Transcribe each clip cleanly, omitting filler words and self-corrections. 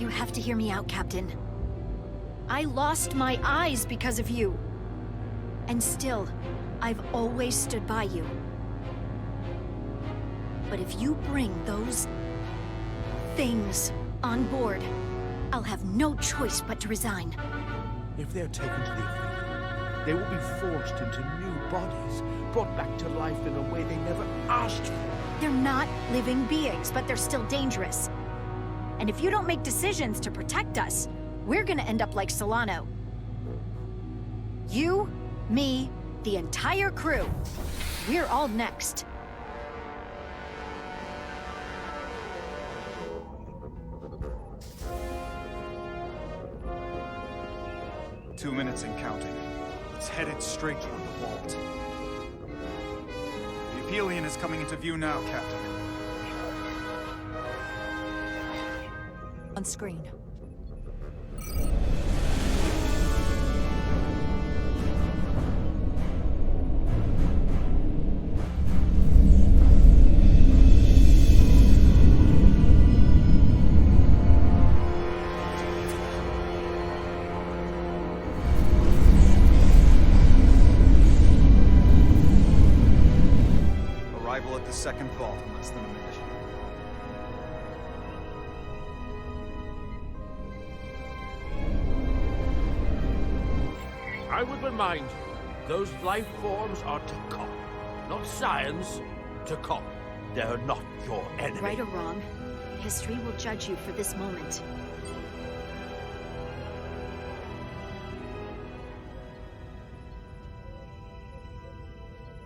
You have to hear me out, Captain. I lost my eyes because of you. And still, I've always stood by you. But if you bring those things on board, I'll have no choice but to resign. If they're taken to the Fleet, they will be forced into new bodies, brought back to life in a way they never asked for. They're not living beings, but they're still dangerous. And if you don't make decisions to protect us, we're gonna end up like Solano. You, me, the entire crew. We're all next. Two minutes and counting. It's headed straight toward the vault. The Aphelion is coming into view now, Captain. On screen. Arrival at the second vault in less than a minute. I would remind you, those life forms are to come. Not science, to come. They're not your enemy. Right or wrong, history will judge you for this moment.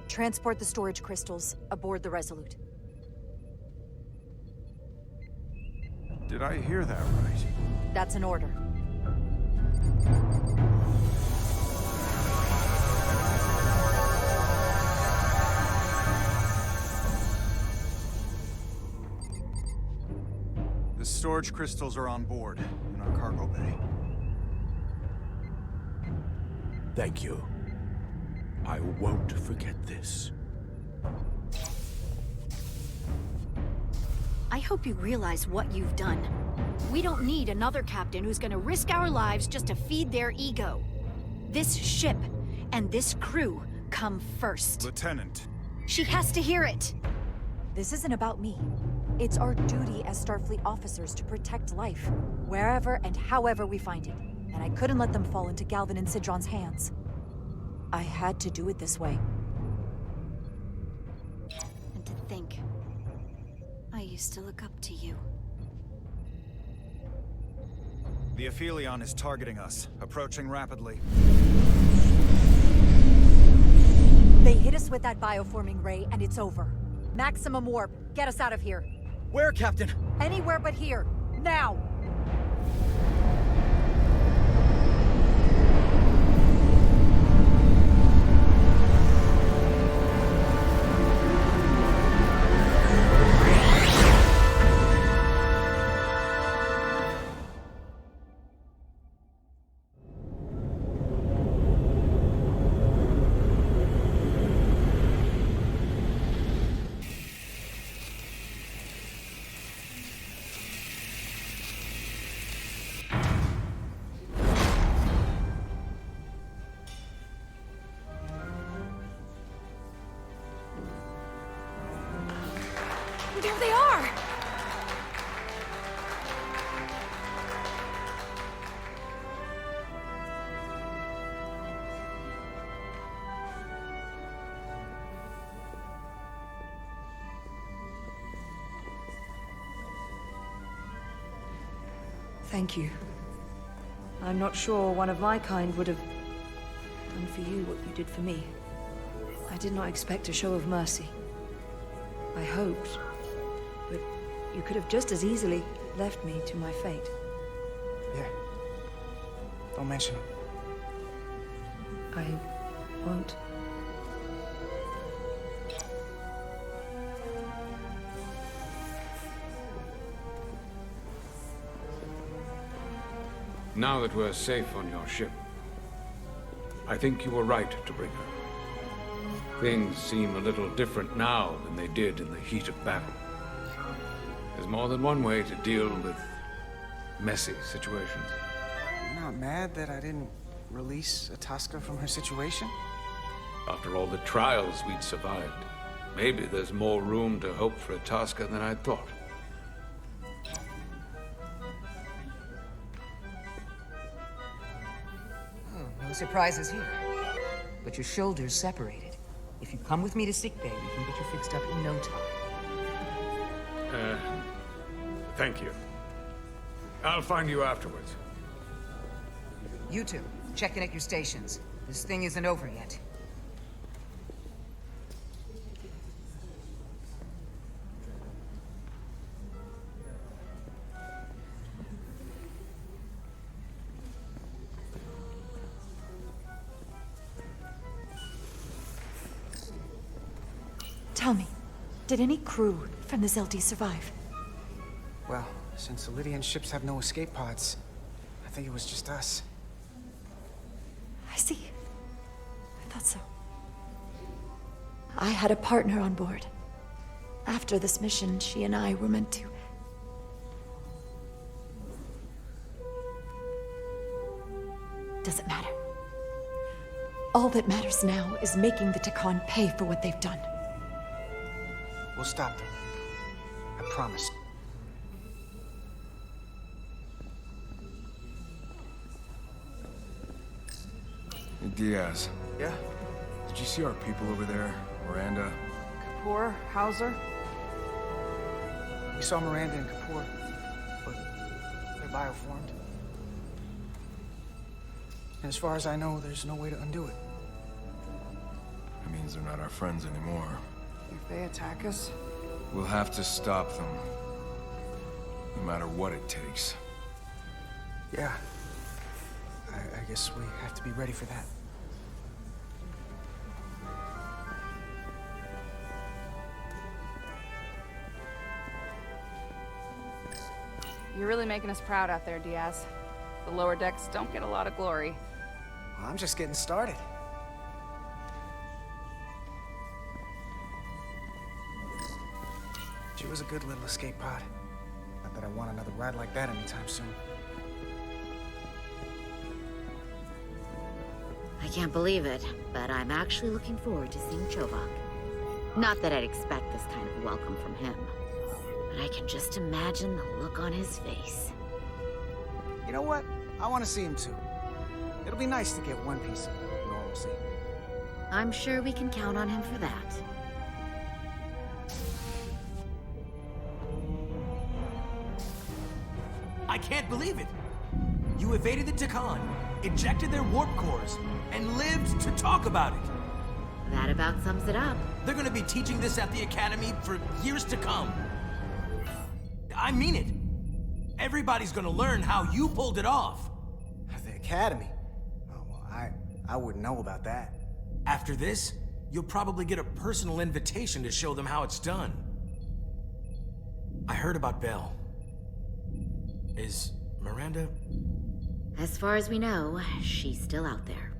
Transport the storage crystals aboard the Resolute. Did I hear that right? That's an order. The storage crystals are on board in our cargo bay. Thank you. I won't forget this. I hope you realize what you've done. We don't need another captain who's gonna risk our lives just to feed their ego. This ship and this crew come first. Lieutenant. She has to hear it! This isn't about me. It's our duty as Starfleet officers to protect life, wherever and however we find it. And I couldn't let them fall into Galvin and Sidron's hands. I had to do it this way. And to think, I used to look up to you. The Aphelion is targeting us, approaching rapidly. They hit us with that bioforming ray, and it's over. Maximum warp. Get us out of here. Where, Captain? Anywhere but here. Now! There they are! Thank you. I'm not sure one of my kind would have done for you what you did for me. I did not expect a show of mercy. I hoped, but you could have just as easily left me to my fate. Yeah. Don't mention it. I won't. Now that we're safe on your ship, I think you were right to bring her. Things seem a little different now than they did in the heat of battle. There's more than one way to deal with messy situations. You're not mad that I didn't release Ataska from her situation? After all the trials we'd survived, maybe there's more room to hope for Ataska than I thought. No surprises here. But your shoulders separated. If you come with me to sickbay, we can get you fixed up in no time. Thank you. I'll find you afterwards. You two, check in at your stations. This thing isn't over yet. Tell me, did any crew from the Zeldi survive? Well, since the Lydian ships have no escape pods, I think it was just us. I see. I thought so. I had a partner on board. After this mission, she and I were meant to... Doesn't matter. All that matters now is making the Takan pay for what they've done. We'll stop them. I promise. Hey, Diaz, Yeah? did you see our people over there? Miranda? Kapoor, Hauser? We saw Miranda and Kapoor, but they're bioformed. And as far as I know, there's no way to undo it. That means they're not our friends anymore. If they attack us? We'll have to stop them. No matter what it takes. Yeah. I guess we have to be ready for that. You're really making us proud out there, Diaz. The lower decks don't get a lot of glory. Well, I'm just getting started. She was a good little escape pod. Not that I want another ride like that anytime soon. I can't believe it, but I'm actually looking forward to seeing Chovak. Not that I'd expect this kind of welcome from him, but I can just imagine the look on his face. You know what? I want to see him too. It'll be nice to get one piece of normalcy. I'm sure we can count on him for that. I can't believe it! You evaded the Takan, ejected their warp cores, and lived to talk about it! That about sums it up. They're gonna be teaching this at the Academy for years to come. I mean it. Everybody's gonna learn how you pulled it off. At the Academy? Oh, well, I wouldn't know about that. After this, you'll probably get a personal invitation to show them how it's done. I heard about Belle. Is Miranda? As far as we know, she's still out there.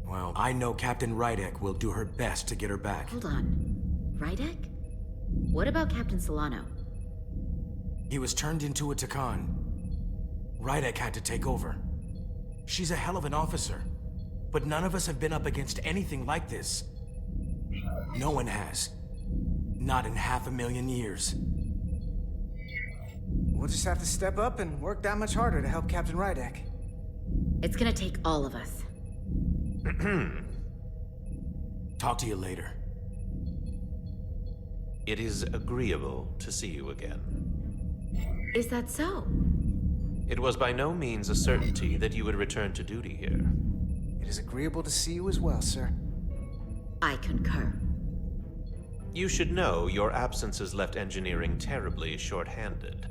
Well, I know Captain Rydek will do her best to get her back. Hold on. Rydek? What about Captain Solano? He was turned into a Takan. Rydek had to take over. She's a hell of an officer, but none of us have been up against anything like this. No one has. Not in 500,000 years. We'll just have to step up and work that much harder to help Captain Rydek. It's gonna take all of us. Talk to you later. It is agreeable to see you again. Is that so? It was by no means a certainty that you would return to duty here. It is agreeable to see you as well, sir. I concur. You should know your absence has left engineering terribly short-handed.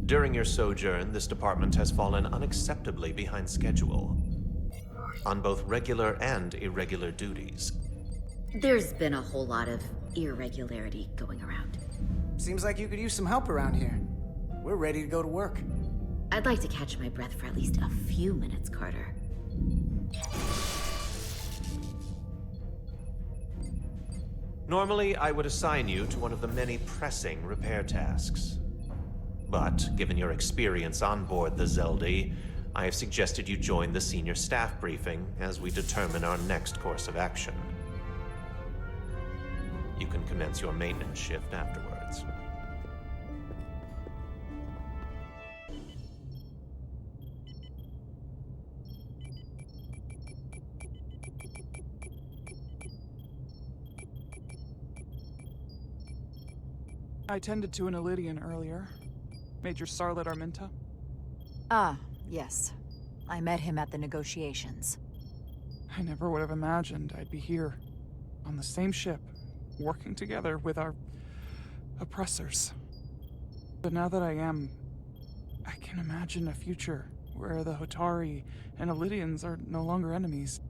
During your sojourn, this department has fallen unacceptably behind schedule on both regular and irregular duties. There's been a whole lot of irregularity going around. Seems like you could use some help around here. We're ready to go to work. I'd like to catch my breath for at least a few minutes, Carter. Normally, I would assign you to one of the many pressing repair tasks. But given your experience on board the Zeldi, I have suggested you join the senior staff briefing as we determine our next course of action. You can commence your maintenance shift afterwards. I tended to an Elydian earlier. Major Sarlet Arminta. Ah, yes. I met him at the negotiations. I never would have imagined I'd be here, on the same ship, working together with our oppressors. But now that I am, I can imagine a future where the Hotari and Elydians are no longer enemies.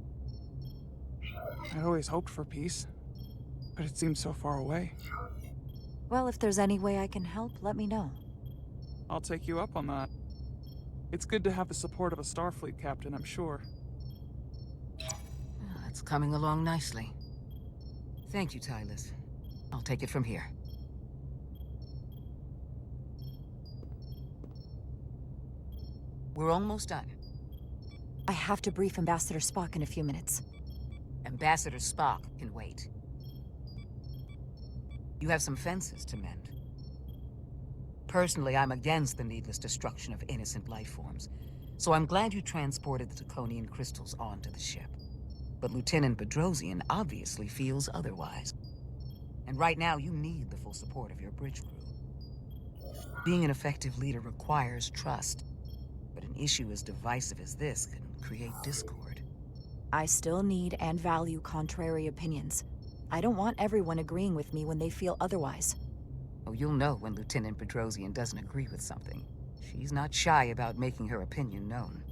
I'd always hoped for peace, but it seems so far away. Well, if there's any way I can help, let me know. I'll take you up on that. It's good to have the support of a Starfleet captain, I'm sure. It's coming along nicely. Thank you, Tylus. I'll take it from here. We're almost done. I have to brief Ambassador Spock in a few minutes. Ambassador Spock can wait. You have some fences to mend. Personally, I'm against the needless destruction of innocent life forms, so I'm glad you transported the Draconian crystals onto the ship. But Lieutenant Bedrosian obviously feels otherwise. And right now, you need the full support of your bridge crew. Being an effective leader requires trust, but an issue as divisive as this can create discord. I still need and value contrary opinions. I don't want everyone agreeing with me when they feel otherwise. Oh, you'll know when Lieutenant Bedrosian doesn't agree with something. She's not shy about making her opinion known.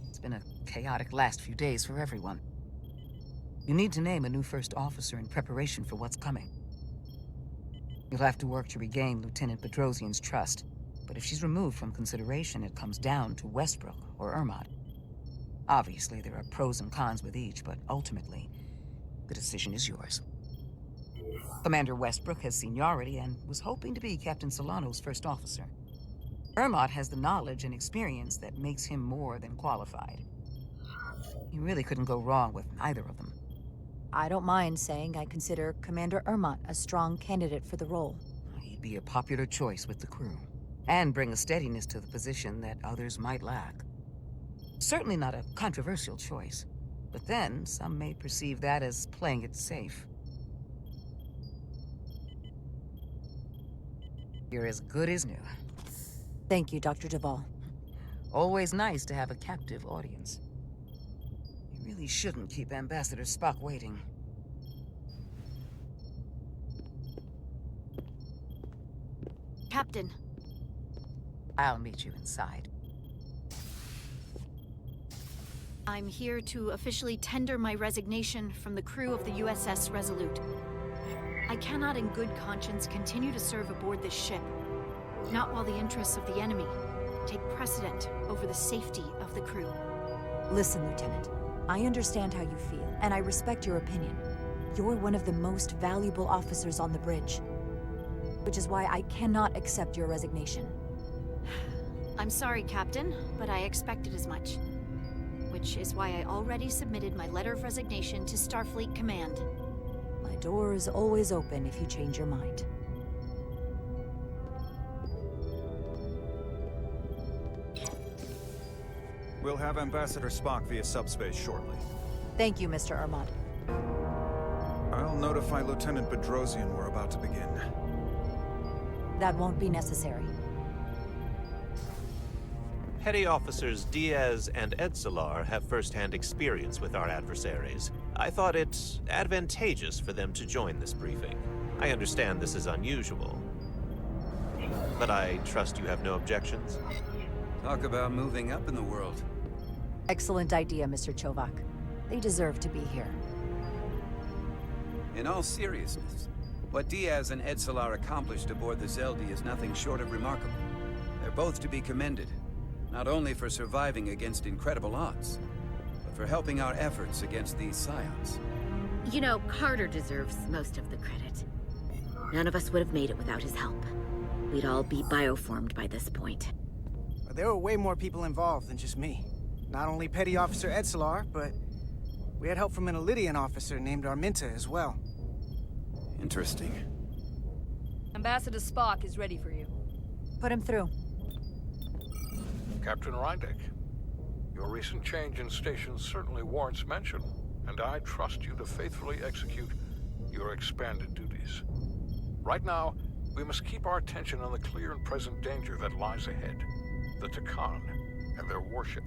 It's been a chaotic last few days for everyone. You need to name a new first officer in preparation for what's coming. You'll have to work to regain Lieutenant Bedrosian's trust, but if she's removed from consideration, it comes down to Westbrook or Ermot. Obviously, there are pros and cons with each, but ultimately, the decision is yours. Commander Westbrook has seniority and was hoping to be Captain Solano's first officer. Ermot has the knowledge and experience that makes him more than qualified. You really couldn't go wrong with either of them. I don't mind saying I consider Commander Ermot a strong candidate for the role. He'd be a popular choice with the crew, and bring a steadiness to the position that others might lack. Certainly not a controversial choice, but then some may perceive that as playing it safe. You're as good as new. Thank you, Dr. Duvall. Always nice to have a captive audience. You really shouldn't keep Ambassador Spock waiting. Captain. I'll meet you inside. I'm here to officially tender my resignation from the crew of the USS Resolute. I cannot in good conscience continue to serve aboard this ship. Not while the interests of the enemy take precedent over the safety of the crew. Listen, Lieutenant. I understand how you feel, and I respect your opinion. You're one of the most valuable officers on the bridge, which is why I cannot accept your resignation. I'm sorry, Captain, but I expected as much. Which is why I already submitted my letter of resignation to Starfleet Command. My door is always open if you change your mind. We'll have Ambassador Spock via subspace shortly. Thank you, Mr. Ermot. I'll notify Lieutenant Bedrosian we're about to begin. That won't be necessary. Petty Officers Diaz and Edsalar have first-hand experience with our adversaries. I thought it advantageous for them to join this briefing. I understand this is unusual, but I trust you have no objections? Talk about moving up in the world. Excellent idea, Mr. Chovak. They deserve to be here. In all seriousness, what Diaz and Edsalar accomplished aboard the Zeldi is nothing short of remarkable. They're both to be commended, not only for surviving against incredible odds, but for helping our efforts against these scions. You know, Carter deserves most of the credit. None of us would have made it without his help. we'd all be bioformed by this point. There were way more people involved than just me. Not only Petty Officer Edsalar, but we had help from an Elydian officer named Arminta as well. Interesting. Ambassador Spark is ready for you. Put him through. Captain Rydek, your recent change in station certainly warrants mention, and I trust you to faithfully execute your expanded duties. Right now, we must keep our attention on the clear and present danger that lies ahead, the Takan and their warship.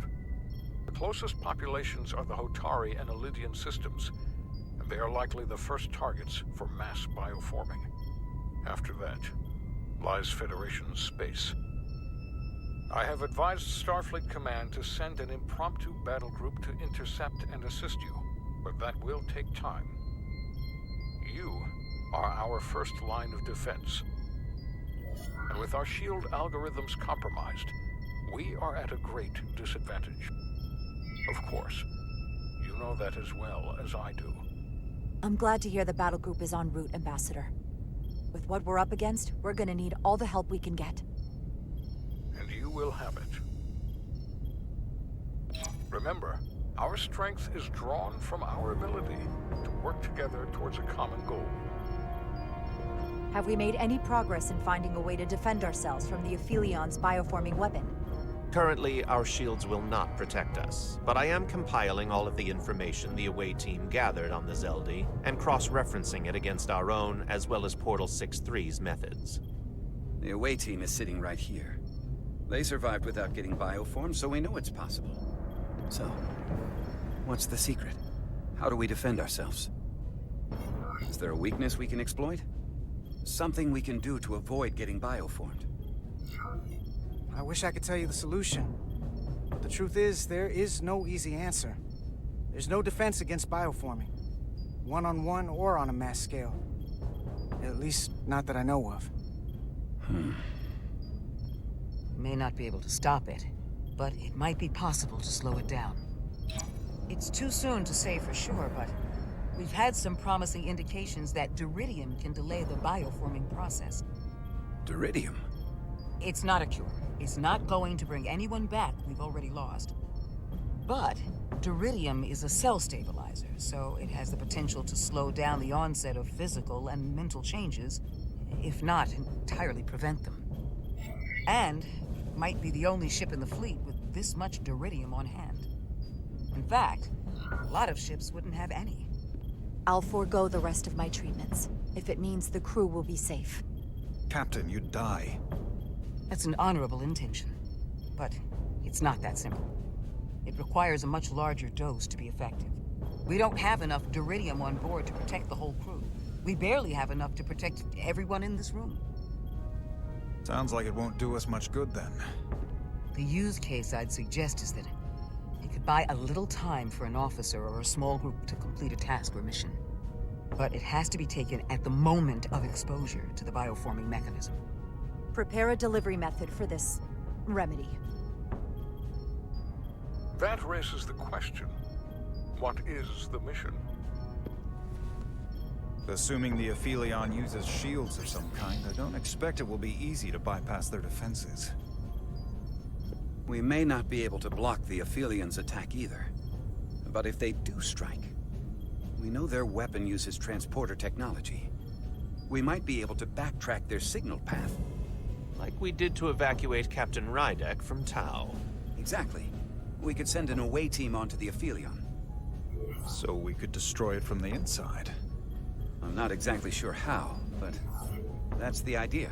The closest populations are the Hotari and Elydian systems, and they are likely the first targets for mass bioforming. After that, lies Federation space. I have advised Starfleet Command to send an impromptu battle group to intercept and assist you, but that will take time. You are our first line of defense. And with our shield algorithms compromised, we are at a great disadvantage. Of course, you know that as well as I do. I'm glad to hear the battle group is en route, Ambassador. With what we're up against, we're gonna need all the help we can get. And you will have it. Remember, our strength is drawn from our ability to work together towards a common goal. Have we made any progress in finding a way to defend ourselves from the Aphilion's bioforming weapon? Currently, our shields will not protect us, but I am compiling all of the information the away team gathered on the Zeldi and cross-referencing it against our own as well as Portal 6-3's methods. The away team is sitting right here. They survived without getting bioformed, so we know it's possible. So, what's the secret? How do we defend ourselves? Is there a weakness we can exploit? Something we can do to avoid getting bioformed? I wish I could tell you the solution. But the truth is, there is no easy answer. There's no defense against bioforming. One-on-one or on a mass scale. At least, not that I know of. May not be able to stop it, but it might be possible to slow it down. It's too soon to say for sure, but we've had some promising indications that Duridium can delay the bioforming process. Duridium? It's not a cure. It's not going to bring anyone back we've already lost. But Duridium is a cell stabilizer, so it has the potential to slow down the onset of physical and mental changes, if not entirely prevent them. And might be the only ship in the fleet with this much Duridium on hand. In fact, a lot of ships wouldn't have any. I'll forego the rest of my treatments, if it means the crew will be safe. Captain, you'd die. That's an honorable intention, but it's not that simple. It requires a much larger dose to be effective. We don't have enough Duridium on board to protect the whole crew. We barely have enough to protect everyone in this room. Sounds like it won't do us much good then. The use case I'd suggest is that it could buy a little time for an officer or a small group to complete a task or mission. But it has to be taken at the moment of exposure to the bioforming mechanism. Prepare a delivery method for this remedy. That raises the question, what is the mission? Assuming the Aphelion uses shields of some kind, I don't expect it will be easy to bypass their defenses. We may not be able to block the Aphelions' attack either. But if they do strike, we know their weapon uses transporter technology. We might be able to backtrack their signal path. Like we did to evacuate Captain Rydek from Tau. Exactly. We could send an away team onto the Aphelion. So we could destroy it from the inside. I'm not exactly sure how, but that's the idea.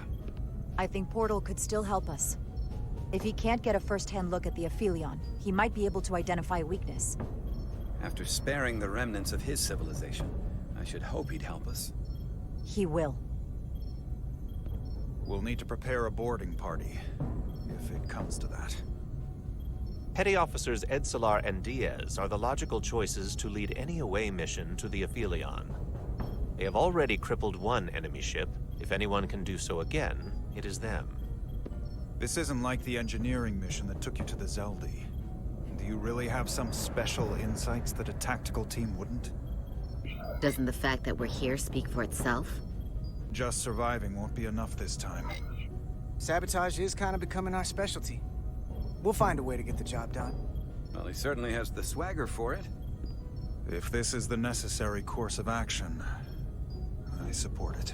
I think Portal could still help us. If he can't get a first-hand look at the Aphelion, he might be able to identify a weakness. After sparing the remnants of his civilization, I should hope he'd help us. He will. We'll need to prepare a boarding party, if it comes to that. Petty Officers Edsalar and Diaz are the logical choices to lead any away mission to the Aphelion. They have already crippled one enemy ship. If anyone can do so again, it is them. This isn't like the engineering mission that took you to the Zeldi. Do you really have some special insights that a tactical team wouldn't? Doesn't the fact that we're here speak for itself? Just surviving won't be enough this time. Sabotage is kind of becoming our specialty. We'll find a way to get the job done. Well, he certainly has the swagger for it. If this is the necessary course of action, I support it.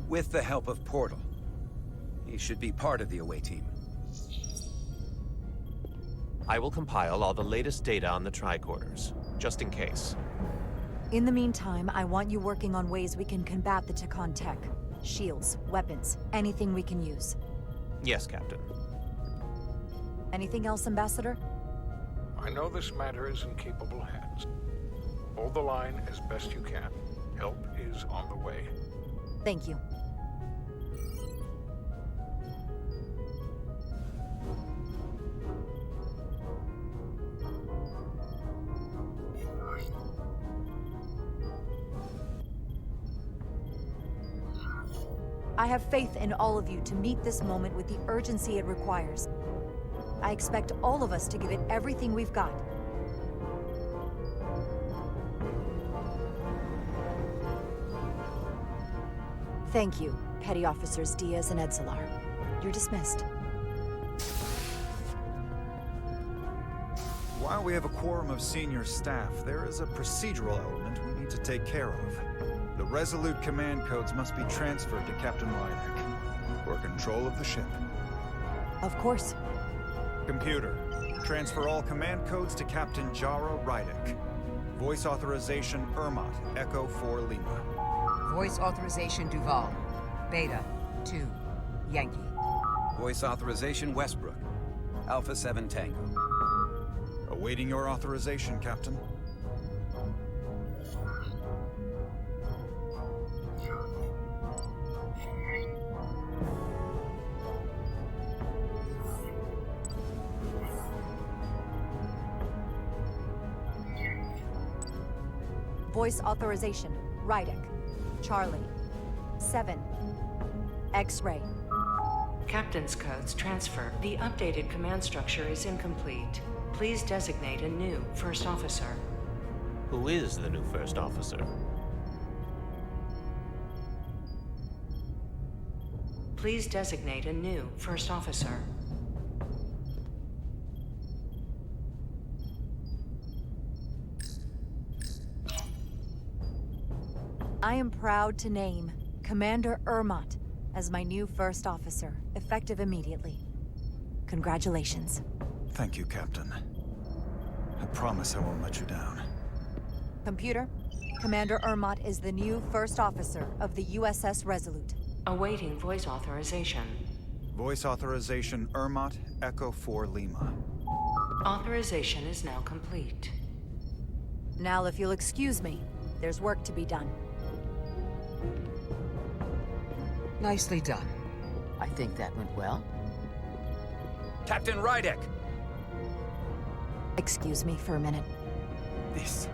With the help of Portal. He should be part of the away team. I will compile all the latest data on the tricorders, just in case. In the meantime, I want you working on ways we can combat the Takan tech. Shields, weapons, anything we can use. Yes, Captain. Anything else, Ambassador? I know this matter is in capable hands. Hold the line as best you can. Help is on the way. Thank you. I have faith in all of you to meet this moment with the urgency it requires. I expect all of us to give it everything we've got. Thank you, Petty Officers Diaz and Edsalar. You're dismissed. While we have a quorum of senior staff, there is a procedural element we need to take care of. The Resolute command codes must be transferred to Captain Rydek for control of the ship. Of course. Computer, transfer all command codes to Captain Jaro Rydek. Voice authorization Ermot, Echo 4 Lima. Voice authorization Duval. Beta 2 Yankee. Voice authorization Westbrook. Alpha 7 Tango. Awaiting your authorization, Captain. Voice authorization, Rydek. Charlie. 7. X-ray. Captain's codes transfer. The updated command structure is incomplete. Please designate a new first officer. Who is the new first officer? Please designate a new first officer. I am proud to name Commander Ermot as my new first officer, effective immediately. Congratulations. Thank you, Captain. I promise I won't let you down. Computer, Commander Ermot is the new first officer of the USS Resolute. Awaiting voice authorization. Voice authorization Ermot, Echo 4 Lima. Authorization is now complete. Now, if you'll excuse me, there's work to be done. Nicely done. I think that went well. Captain Rydek! Excuse me for a minute. This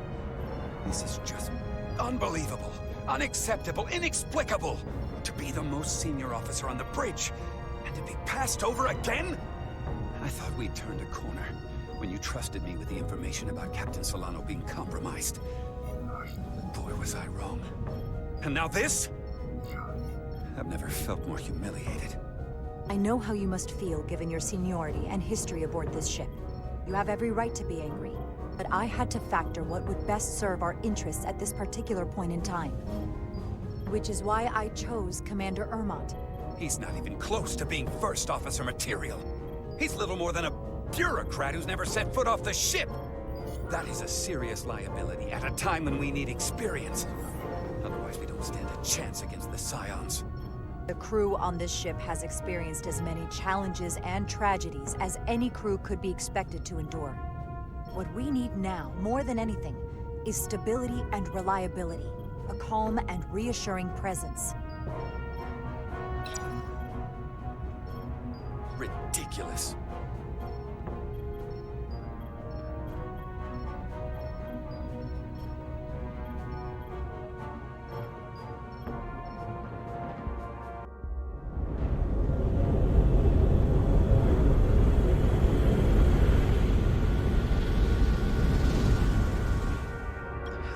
is just unbelievable, unacceptable, inexplicable. To be the most senior officer on the bridge, and to be passed over again? I thought we'd turned a corner when you trusted me with the information about Captain Solano being compromised. Boy, was I wrong. And now this? I've never felt more humiliated. I know how you must feel given your seniority and history aboard this ship. You have every right to be angry, but I had to factor what would best serve our interests at this particular point in time. Which is why I chose Commander Ermot. He's not even close to being first officer material. He's little more than a bureaucrat who's never set foot off the ship. That is a serious liability at a time when we need experience. Otherwise, we don't stand a chance against the Scions. The crew on this ship has experienced as many challenges and tragedies as any crew could be expected to endure. What we need now, more than anything, is stability and reliability. A calm and reassuring presence. Ridiculous.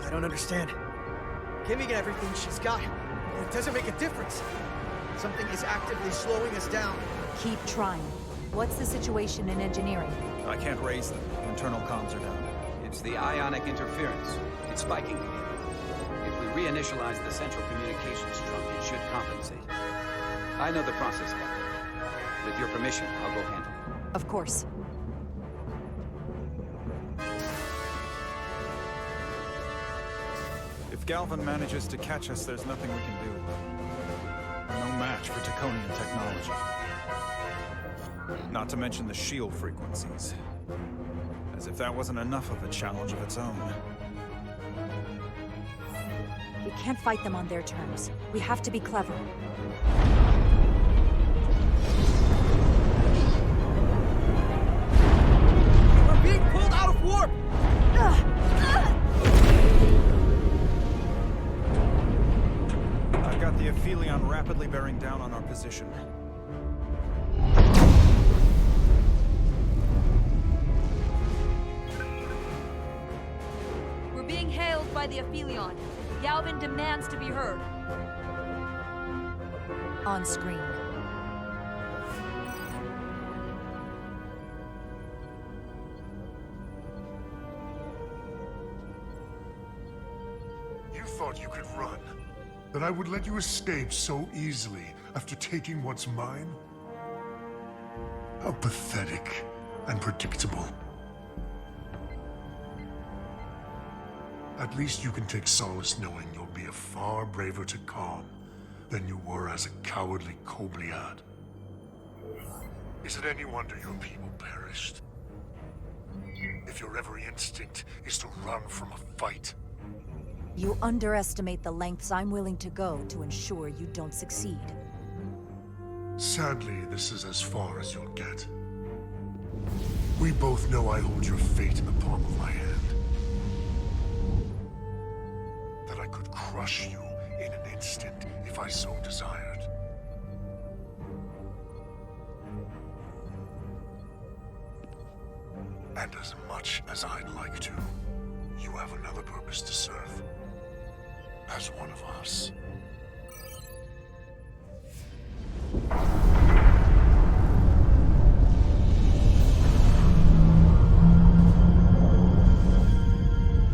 I don't understand. Kimmy got everything she's got, and it doesn't make a difference. Something is actively slowing us down. Keep trying. What's the situation in engineering? I can't raise them. Internal comms are down. It's the ionic interference. It's spiking again. If we reinitialize the central communications trunk, it should compensate. I know the process, Captain. With your permission, I'll go handle it. Of course. If Galvin manages to catch us, there's nothing we can do. No match for Taconian technology. Not to mention the shield frequencies. As if that wasn't enough of a challenge of its own. We can't fight them on their terms. We have to be clever. We're being pulled out of warp! I've got the Aphelion rapidly bearing down on our position. We're being hailed by the Aphelion. Galvin demands to be heard. On screen. You thought you could run? That I would let you escape so easily after taking what's mine? How pathetic and predictable. At least you can take solace knowing you'll be a far braver Takan than you were as a cowardly Kobliad. Is it any wonder your people perished? If your every instinct is to run from a fight. You underestimate the lengths I'm willing to go to ensure you don't succeed. Sadly, this is as far as you'll get. We both know I hold your fate in the palm of my hand. That I could crush you in an instant if I so desired. And as much as I'd like to, you have another purpose to serve. As one of us.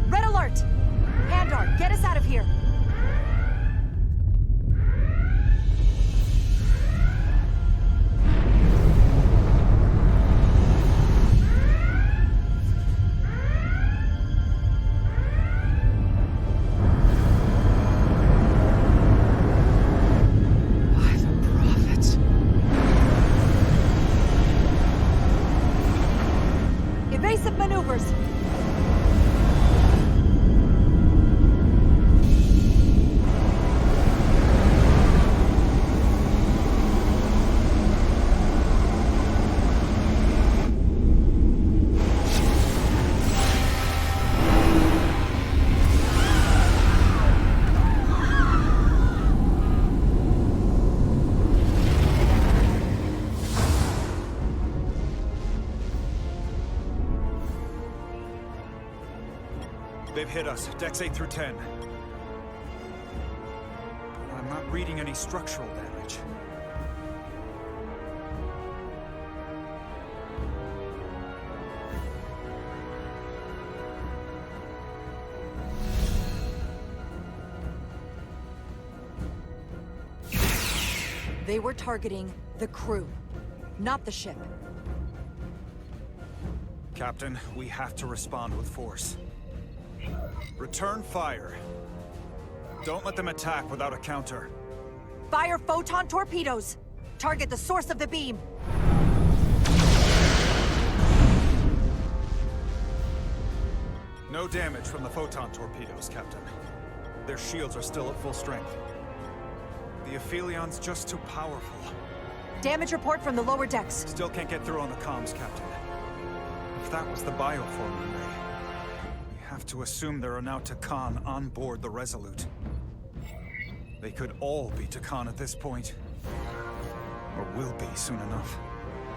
Red alert! Handar, get us out of here! Evasive maneuvers! They've hit us, decks 8 through 10. But I'm not reading any structural damage. They were targeting the crew, not the ship. Captain, we have to respond with force. Return fire. Don't let them attack without a counter. Fire photon torpedoes! Target the source of the beam! No damage from the photon torpedoes, Captain. Their shields are still at full strength. The Aphelion's just too powerful. Damage report from the lower decks. Still can't get through on the comms, Captain. If that was the bioforming ray, we have to assume there are now Takan on board the Resolute. They could all be Takan at this point. Or will be soon enough.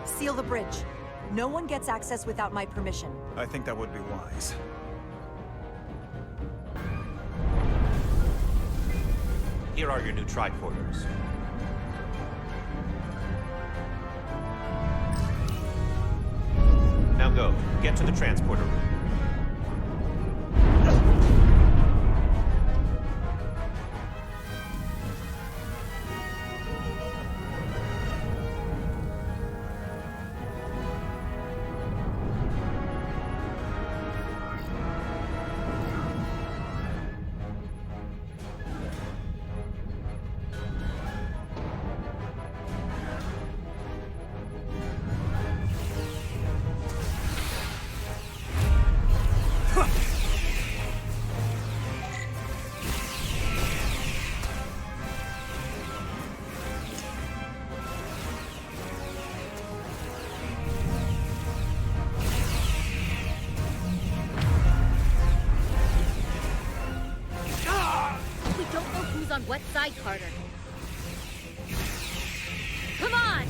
Seal the bridge. No one gets access without my permission. I think that would be wise. Here are your new tricorders. Go. Get to the transporter room. On what side, Carter? Come on!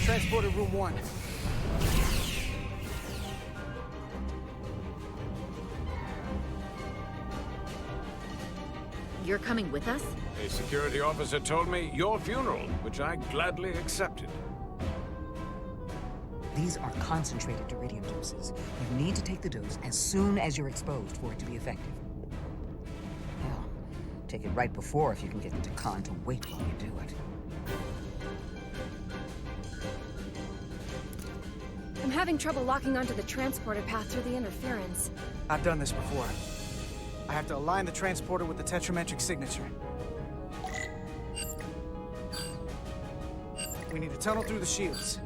Transporter room 1. You're coming with us? A security officer told me your funeral, which I gladly accepted. These are concentrated iridium doses. You need to take the dose as soon as you're exposed for it to be effective. Hell, take it right before if you can get into Khan to wait while you do it. I'm having trouble locking onto the transporter path through the interference. I've done this before. I have to align the transporter with the tetrametric signature. We need to tunnel through the shields.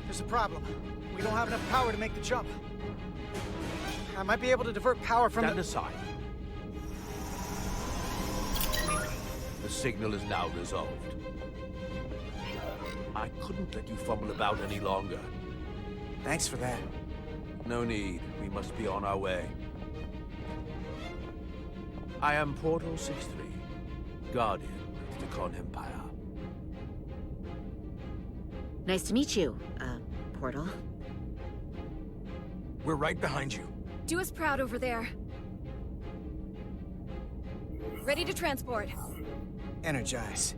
There's a problem. We don't have enough power to make the jump. I might be able to divert power from Stand aside. The signal is now resolved. I couldn't let you fumble about any longer. Thanks for that. No need. We must be on our way. I am Portal 63, Guardian of the Khan Empire. Nice to meet you, Portal. We're right behind you. Do us proud over there. Ready to transport. Energize.